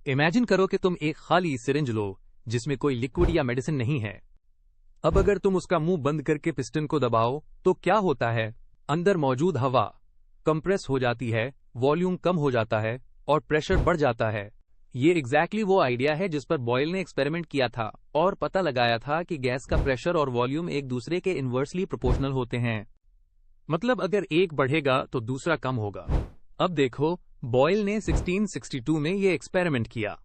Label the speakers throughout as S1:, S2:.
S1: Imagine करो कि तुम एक खाली सिरिंज लो जिसमें कोई लिक्विड या मेडिसिन नहीं है। अब अगर तुम उसका मुंह बंद करके पिस्टन को दबाओ तो क्या होता है? अंदर मौजूद हवा कंप्रेस हो जाती है, वॉल्यूम कम हो जाता है और प्रेशर बढ़ जाता है। ये एग्जैक्टली वो आइडिया है जिस पर बॉयल ने एक्सपेरिमेंट किया था और पता लगाया था कि गैस का प्रेशर और वॉल्यूम एक दूसरे के इन्वर्सली प्रोपोर्शनल होते हैं। मतलब अगर एक बढ़ेगा तो दूसरा कम होगा। अब देखो, बॉयल ने 1662 में ये एक्सपेरिमेंट किया।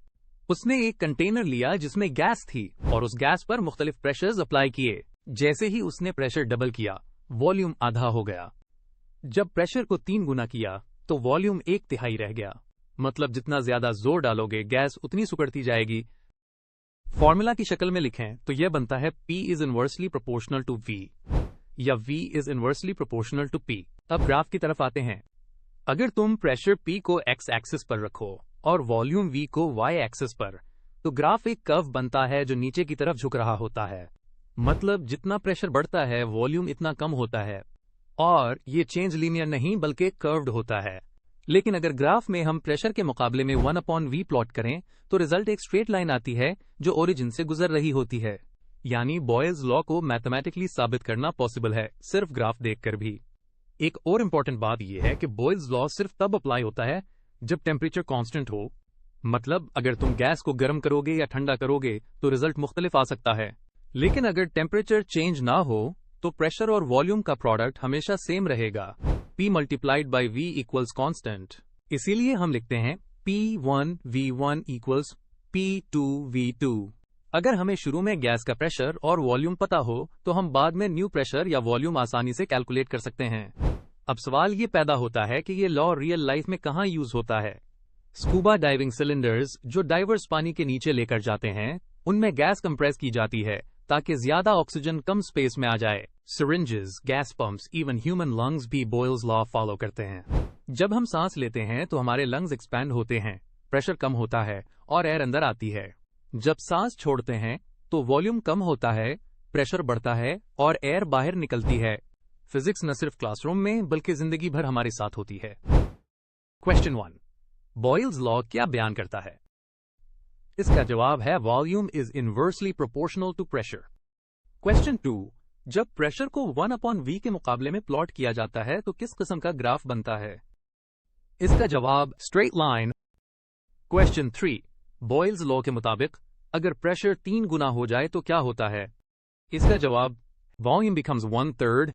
S1: उसने एक कंटेनर लिया जिसमें गैस थी और उस गैस पर मुख्तलिफ प्रेशर्स अप्लाई किए। जैसे ही उसने प्रेशर डबल किया, वॉल्यूम आधा हो गया। जब प्रेशर को 3 गुना किया तो वॉल्यूम 1/3 रह गया। मतलब जितना ज्यादा जोर डालोगे गैस उतनी सुकड़ती जाएगी। फॉर्मूला की शक्ल में लिखें तो यह बनता है P is inversely proportional to V या V is inversely proportional to P। अब ग्राफ की तरफ आते हैं। अगर तुम प्रेशर P को X एक्सिस पर रखो और वॉल्यूम V को Y एक्सिस पर, तो ग्राफ एक कर्व बनता है जो नीचे की तरफ झुक रहा होता है। मतलब जितना प्रेशर बढ़ता है वॉल्यूम इतना कम होता है और ये चेंज लीनियर नहीं बल्कि कर्व्ड होता है। लेकिन अगर ग्राफ में हम प्रेशर के मुकाबले में 1/V प्लॉट करें तो रिजल्ट एक स्ट्रेट लाइन आती है जो ओरिजिन से गुजर रही होती है। यानी बॉयल्स लॉ को मैथमेटिकली साबित करना पॉसिबल है सिर्फ ग्राफ देखकर भी। एक और इम्पॉर्टेंट बात यह है कि बॉयल्स लॉ सिर्फ तब अप्लाई होता है जब टेम्परेचर कांस्टेंट हो। मतलब अगर तुम गैस को गर्म करोगे या ठंडा करोगे तो रिजल्ट मुख्तलिफ आ सकता है। लेकिन अगर टेम्परेचर चेंज ना हो तो प्रेशर और वॉल्यूम का प्रोडक्ट हमेशा सेम रहेगा। P multiplied by V equals constant. इसीलिए हम लिखते हैं P1V1 इक्वल्स P2V2। अगर हमें शुरू में गैस का प्रेशर और वॉल्यूम पता हो तो हम बाद में न्यू प्रेशर या वॉल्यूम आसानी से कैलकुलेट कर सकते हैं। अब सवाल ये पैदा होता है कि ये लॉ रियल लाइफ में कहाँ यूज होता है। स्कूबा डाइविंग सिलेंडर्स जो डाइवर्स पानी के नीचे लेकर जाते हैं, उनमें गैस कंप्रेस की जाती है ताकि ज्यादा ऑक्सीजन कम स्पेस में आ जाए। Syringes, gas pumps, even human lungs भी बॉयल्स लॉ फॉलो करते हैं। जब हम सांस लेते हैं तो हमारे लंग्स एक्सपैंड होते हैं, प्रेशर कम होता है और एयर अंदर आती है। जब सांस छोड़ते हैं तो वॉल्यूम कम होता है, प्रेशर बढ़ता है और एयर बाहर निकलती है। फिजिक्स न सिर्फ क्लासरूम में बल्कि जिंदगी भर हमारे साथ होती है। क्वेश्चन 1, बॉयल्स लॉ क्या बयान करता है? इसका जवाब है volume is inversely proportional to pressure. Question 2, जब प्रेशर को 1/V के मुकाबले में प्लॉट किया जाता है तो किस किस्म का ग्राफ बनता है? इसका जवाब straight line. Question 3, Boyle's law के मुताबिक अगर प्रेशर 3 गुना हो जाए तो क्या होता है? इसका जवाब वॉल्यूम बिकम्स 1/3